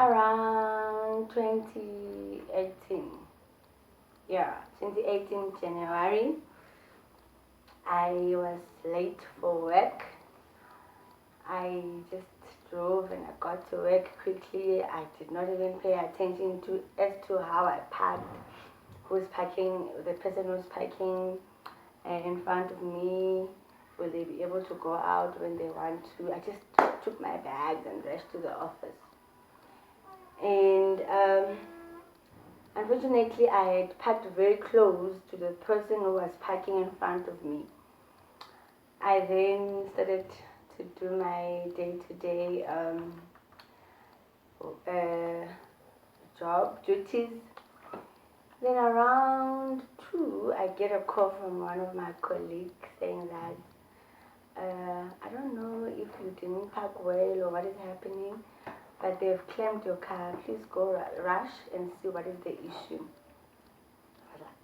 around 2018. Yeah, 2018 January. I was late for work. I just drove and I got to work quickly. I did not even pay attention to how I parked, who's parking, the person who's parking in front of me. Will they be able to go out when they want to? I just took my bags and rushed to the office. And unfortunately, I had parked very close to the person who was parking in front of me. I then started to do my day-to-day job duties. Then around 2, I get a call from one of my colleagues saying that I don't know if you didn't park well or what is happening, but they've claimed your car. Please go rush and see what is the issue. I was like,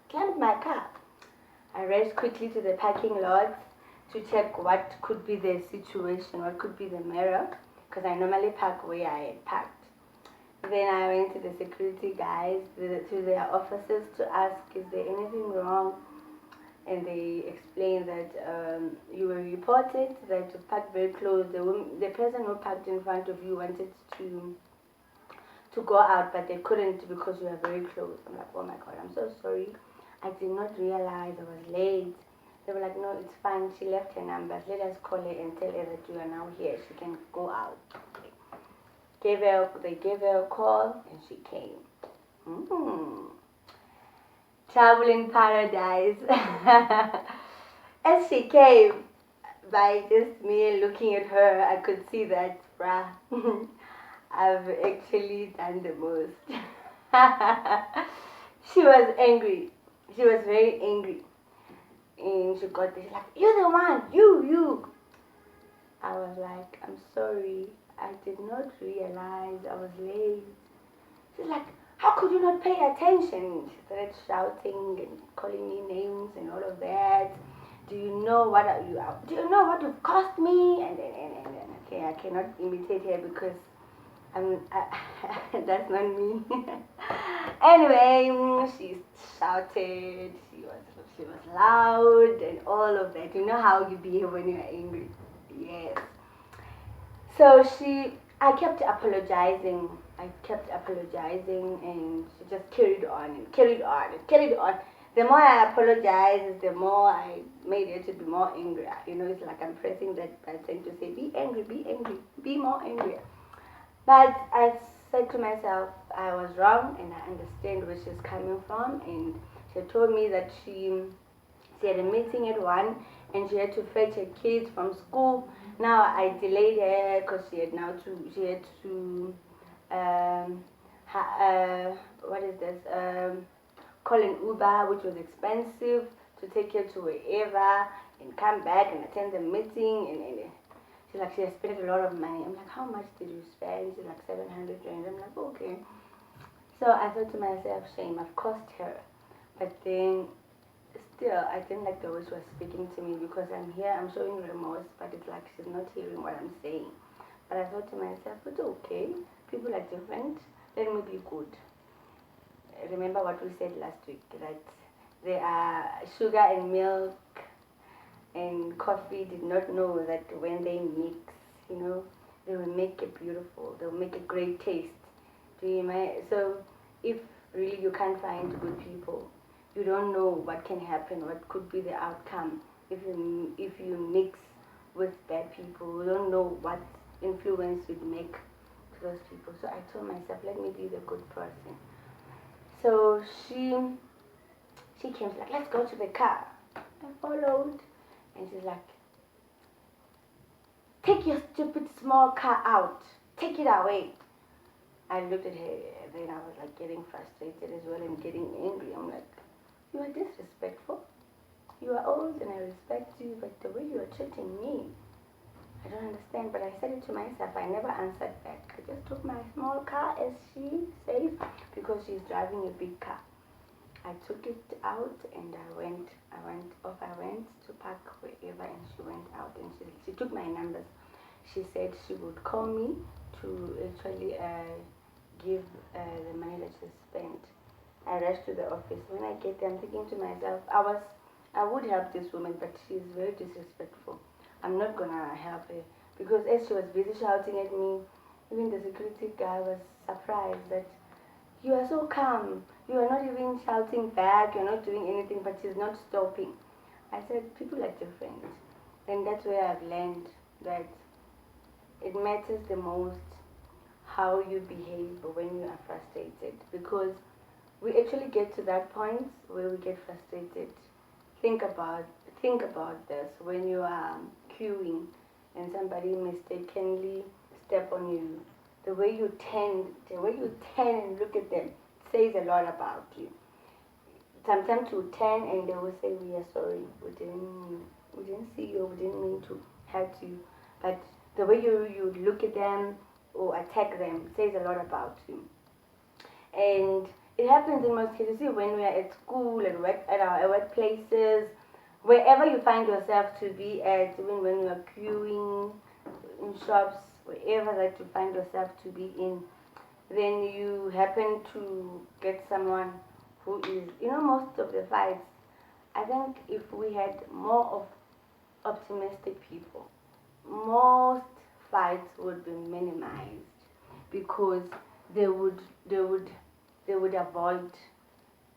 claimed my car. I raced quickly to the parking lot to check what could be the situation, what could be the mirror, because I normally park where I had parked. Then I went to the security guys, to their offices to ask, is there anything wrong? And they explained that you were reported, that you parked very close. The person who parked in front of you wanted to go out, but they couldn't because you were very close. I'm like, oh my God, I'm so sorry. I did not realize I was late. They were like, no, it's fine. She left her number. Let us call her and tell her that you are now here. She can go out. They gave her a call and she came. Travel in paradise. As she came, by just me looking at her, I could see that, bruh, I've actually done the most. She was angry. She was very angry. And she got this, like, you're the one, you. I was like, I'm sorry. I did not realize I was late. She's like, how could you not pay attention? She started shouting and calling me names and all of that. Do you know what you've cost me? And okay, I cannot imitate her because that's not me. Anyway, she shouted. She was loud and all of that. You know how you behave when you're angry. Yes. So I kept apologizing. And she just carried on. The more I apologized, the more I made her to be more angry. You know, it's like I'm pressing that button to say, be angry, be more angry. But I said to myself, I was wrong and I understand where she's coming from. And she told me that she had a meeting at 1 and she had to fetch her kids from school. Now I delayed her because she had to call an Uber, which was expensive, to take her to wherever and come back and attend the meeting. And she's like, she has spent a lot of money. I'm like, how much did you spend? She's like, 700 rand. I'm like, okay. So I thought to myself, shame, I've cost her. But then still, I didn't like the way she was speaking to me because I'm here, I'm showing remorse, but it's like she's not hearing what I'm saying. But I thought to myself, it's okay. People are different. Let me be good. Remember what we said last week, that there are sugar and milk and coffee did not know that when they mix, you know, they will make it beautiful. They will make a great taste. Do you mind? So if really you can't find good people, you don't know what can happen, what could be the outcome if you mix with bad people. You don't know what influence you'd make to those people. So I told myself, let me be the good person. So she came, she's like, let's go to the car. I followed, and she's like, take your stupid small car out. Take it away. I looked at her, and then I was like getting frustrated as well and getting angry. I'm like, you are disrespectful. You are old and I respect you, but the way you are treating me, I don't understand. But I said it to myself. I never answered back. I just took my small car, as she says, because she's driving a big car. I took it out and I went to park wherever, and she went out and she took my numbers. She said she would call me to actually give the money that she spent. I rush to the office. When I get there, I'm thinking to myself, I would help this woman, but she's very disrespectful. I'm not gonna help her because as she was busy shouting at me, even the security guy was surprised that you are so calm. You are not even shouting back. You're not doing anything, but she's not stopping. I said, people are different. And that's where I've learned that it matters the most how you behave when you are frustrated. Because we actually get to that point where we get frustrated. Think about this when you are queuing and somebody mistakenly step on you. The way you turn and look at them says a lot about you. Sometimes you turn and they will say, "We are sorry. We didn't see you. We didn't mean to hurt you." But the way you look at them or attack them says a lot about you. And it happens in most cases. See, when we are at school, at our workplaces, wherever you find yourself to be at, even when you are queuing in shops, wherever that you find yourself to be in, then you happen to get someone who is, most of the fights, I think if we had more of optimistic people, most fights would be minimized because they would they would they would avoid.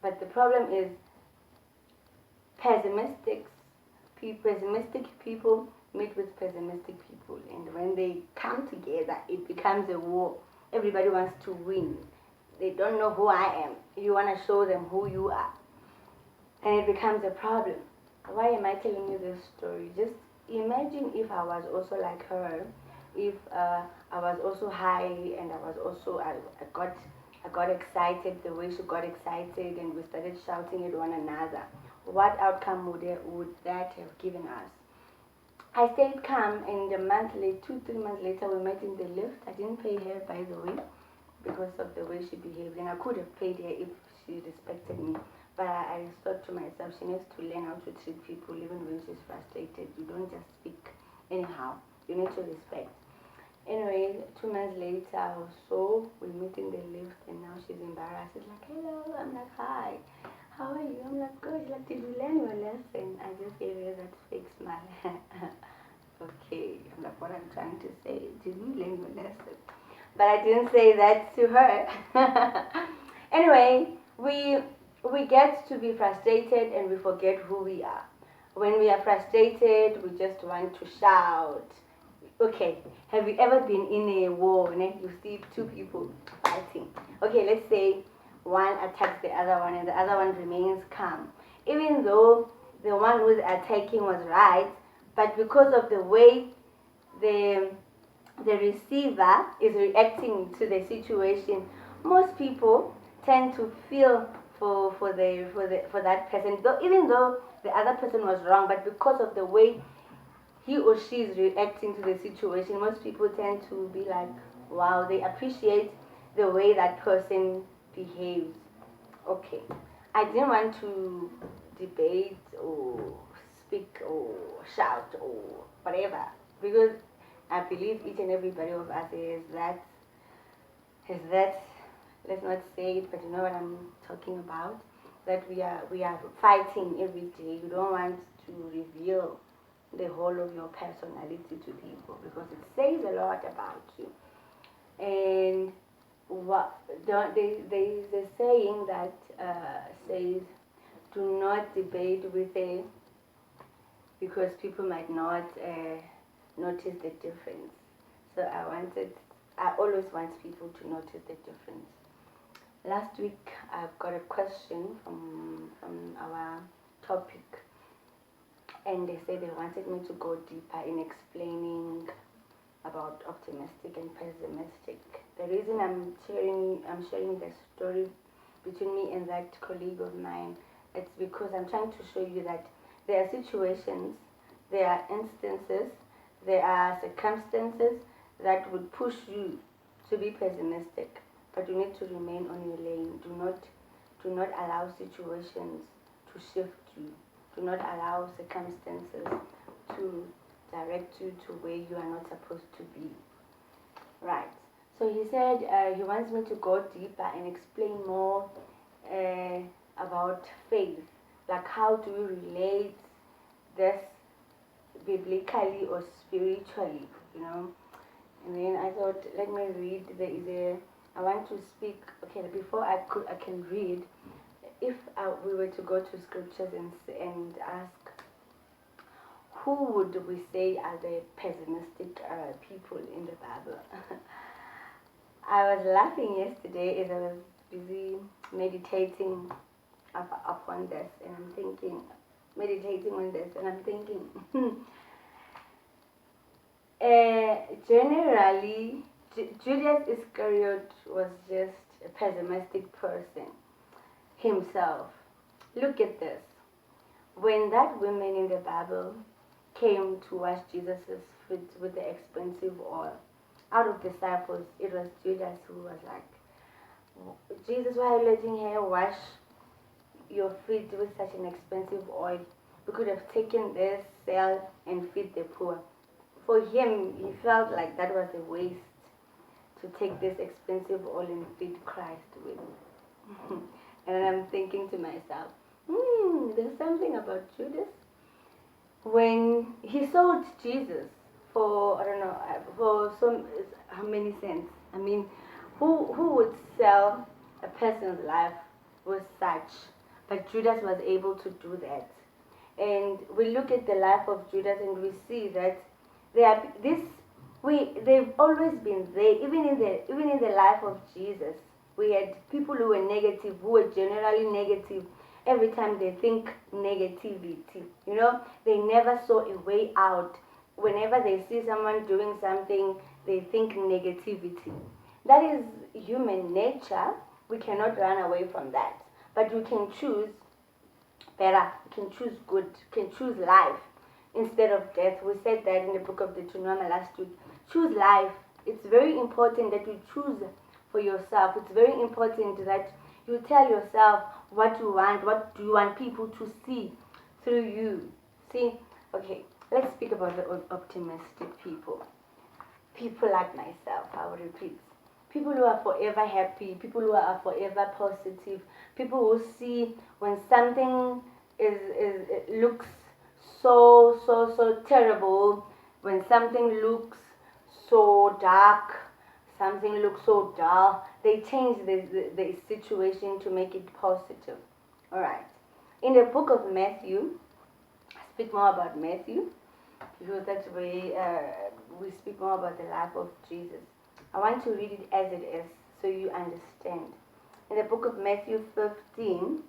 But the problem is pessimistic people meet with pessimistic people, and when they come together, it becomes a war. Everybody wants to win. They don't know who I am. You want to show them who you are, and it becomes a problem. Why am I telling you this story? Just imagine if I was also like her, if I was also high, and I got excited the way she got excited, and we started shouting at one another. What outcome would that have given us? I stayed calm, and a month later, 2-3 months later, we met in the lift. I didn't pay her, by the way, because of the way she behaved, and I could have paid her if she respected me. But I thought to myself, she needs to learn how to treat people even when she's frustrated. You don't just speak anyhow. You need to respect. Anyway, 2 months later or so, we meet in the lift, and now she's embarrassed. She's like, "Hello." I'm like, "Hi. How are you?" I'm like, "Good." She's like, "Did you learn your lesson?" I just gave her that fake smile. Okay. I'm like, what I'm trying to say, did you learn your lesson? But I didn't say that to her. Anyway, we get to be frustrated and we forget who we are. When we are frustrated, we just want to shout. Okay, have you ever been in a war? You see two people fighting. Okay, let's say one attacks the other one and the other one remains calm. Even though the one who's attacking was right, but because of the way the receiver is reacting to the situation, most people tend to feel for that person, even though the other person was wrong, but because of the way he or she is reacting to the situation, most people tend to be like, wow, they appreciate the way that person behaves. Okay, I didn't want to debate or speak or shout or whatever, because I believe each and everybody of us has that, let's not say it, but you know what I'm talking about, that we are fighting every day. You don't want to reveal the whole of your personality to people because it says a lot about you. And there's a saying that says, do not debate with a, because people might not notice the difference. So I always want people to notice the difference. Last week I've got a question from our topic, and they said they wanted me to go deeper in explaining about optimistic and pessimistic. The reason I'm sharing the story between me and that colleague of mine, it's because I'm trying to show you that there are situations, there are instances, there are circumstances that would push you to be pessimistic, but you need to remain on your lane. Do not allow situations to shift you. Do not allow circumstances to direct you to where you are not supposed to be. Right. So he said he wants me to go deeper and explain more about faith. Like how do you relate this biblically or spiritually, you know? And then I thought, let me read. I want to speak. Okay, before I can read. If we were to go to scriptures and ask, who would we say are the pessimistic people in the Bible? I was laughing yesterday as I was busy meditating upon this, and I'm thinking, meditating on this, and I'm thinking, generally, Judas Iscariot was just a pessimistic person himself. Look at this. When that woman in the Bible came to wash Jesus' feet with the expensive oil, out of disciples, it was Judas who was like, Jesus, why are you letting her wash your feet with such an expensive oil? We could have taken this, sell, and feed the poor. For him, he felt like that was a waste to take this expensive oil and feed Christ with. And I'm thinking to myself, there's something about Judas. When he sold Jesus for, I don't know, for how many cents? I mean, who would sell a person's life with such? But Judas was able to do that. And we look at the life of Judas and we see that they've always been there. Even in the life of Jesus, we had people who were negative, who were generally negative. Every time they think negativity, you know, they never saw a way out. Whenever they see someone doing something, they think negativity. That is human nature. We cannot run away from that. But you can choose better. You can choose good. You can choose life instead of death. We said that in the book of Deuteronomy last week. Choose life. It's very important that you choose for yourself. It's very important that you tell yourself what you want, what do you want people to see through you. See, okay, let's speak about the optimistic people. People like myself, I will repeat. People who are forever happy, people who are forever positive, people who see when something looks so terrible, when something looks so dark, something looks so dull, they change the situation to make it positive. Alright. In the book of Matthew, I speak more about Matthew, because that's where we speak more about the life of Jesus. I want to read it as it is, so you understand. In the book of Matthew 15,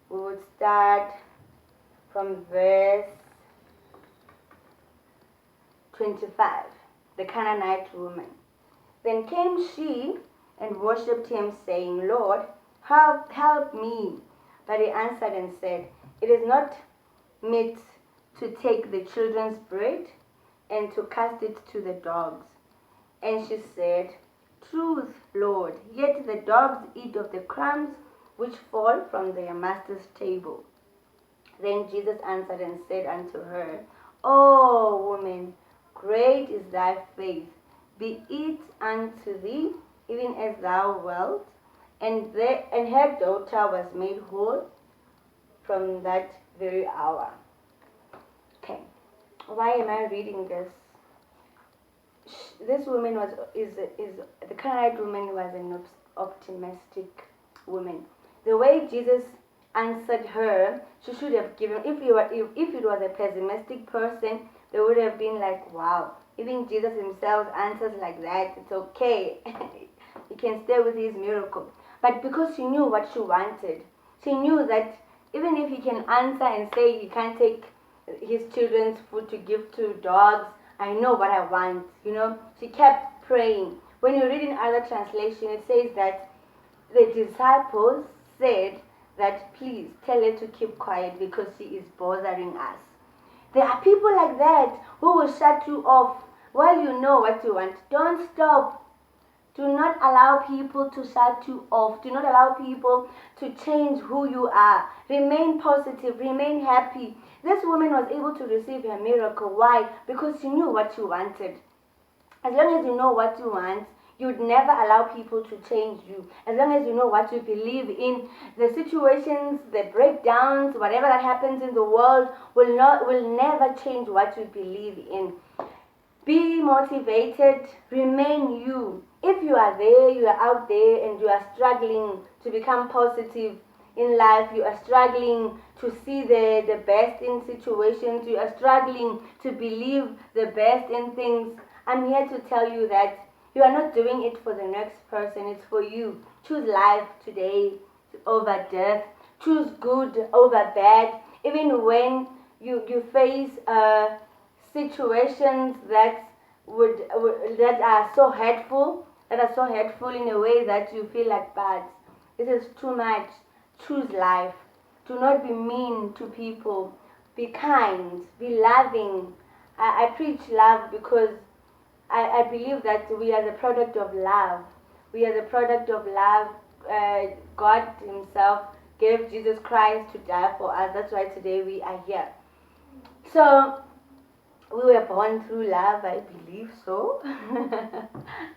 we would start from verse 25, the Canaanite woman. Then came she and worshipped him, saying, Lord, help me. But he answered and said, It is not meet to take the children's bread and to cast it to the dogs. And she said, Truth, Lord, yet the dogs eat of the crumbs which fall from their master's table. Then Jesus answered and said unto her, O woman, great is thy faith. Be it unto thee, even as thou wilt. And her daughter was made whole from that very hour. Okay, why am I reading this? This woman the Canaanite woman was an optimistic woman. The way Jesus answered her, she should have given. If it was a pessimistic person, they would have been like, wow. Even Jesus himself answers like that. It's okay. He can stay with his miracle. But because she knew what she wanted, she knew that even if he can answer and say he can't take his children's food to give to dogs, I know what I want. You know, she kept praying. When you read in other translation, it says that the disciples said that, please tell her to keep quiet because she is bothering us. There are people like that who will shut you off while you know what you want. Don't stop. Do not allow people to shut you off. Do not allow people to change who you are. Remain positive. Remain happy. This woman was able to receive her miracle. Why? Because she knew what she wanted. As long as you know what you want, You'd never allow people to change you. As long as you know what you believe in, the situations, the breakdowns, whatever that happens in the world will never change what you believe in. Be motivated, remain you. If you are there, you are out there and you are struggling to become positive in life, you are struggling to see the best in situations, you are struggling to believe the best in things, I'm here to tell you that you are not doing it for the next person, it's for you. Choose life today over death. Choose good over bad. Even when you face situations that that are so hurtful, in a way that you feel like bad. This is too much. Choose life. Do not be mean to people. Be kind. Be loving. I preach love because I believe that we are the product of love. We are the product of love. God Himself gave Jesus Christ to die for us. That's why today we are here. So, we were born through love, I believe so.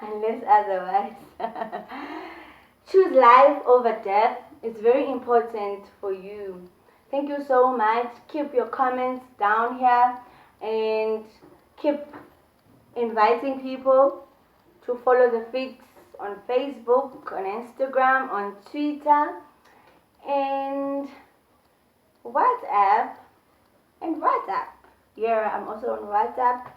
Unless otherwise. Choose life over death. It's very important for you. Thank you so much. Keep your comments down here and keep inviting people to follow the Fix on Facebook, on Instagram, on Twitter, and WhatsApp. Yeah, I'm also on WhatsApp.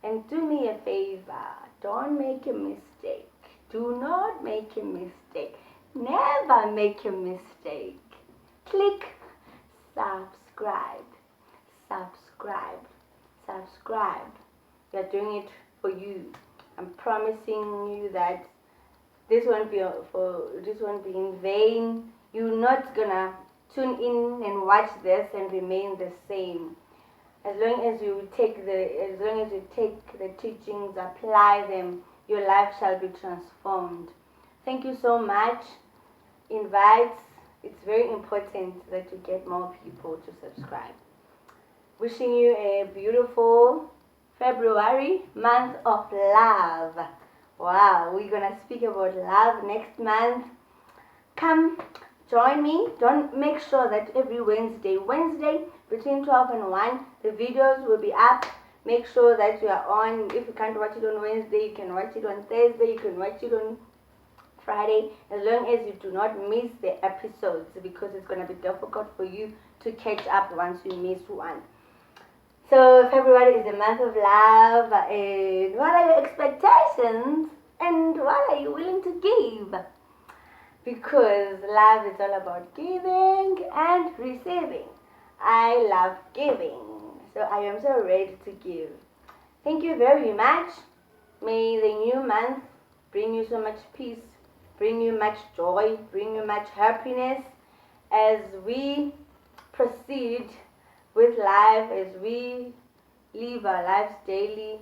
And do me a favor, don't make a mistake. Do not make a mistake. Never make a mistake. Click subscribe. Subscribe. We are doing it for you. I'm promising you that this won't be in vain. You're not gonna tune in and watch this and remain the same. As long as you take the teachings, apply them, your life shall be transformed. Thank you so much. Invite. It's very important that you get more people to subscribe. Wishing you a beautiful February, month of love. Wow, we're gonna speak about love next month. Come join me. Don't make sure that every Wednesday between 12 and 1 the videos will be up. Make sure that you are on. If you can't watch it on Wednesday, you can watch it on Thursday, you can watch it on Friday, as long as you do not miss the episodes, because it's going to be difficult for you to catch up once you miss one. So February is the month of love, and what are your expectations and what are you willing to give? Because love is all about giving and receiving. I love giving, so I am so ready to give. Thank you very much. May the new month bring you so much peace, bring you much joy, bring you much happiness as we proceed with life, as we live our lives daily.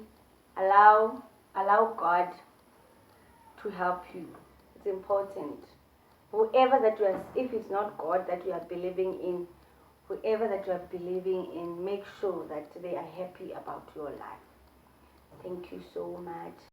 Allow God to help you. It's important. Whoever that you are, if it's not God that you are believing in, whoever that you are believing in, make sure that they are happy about your life. Thank you so much.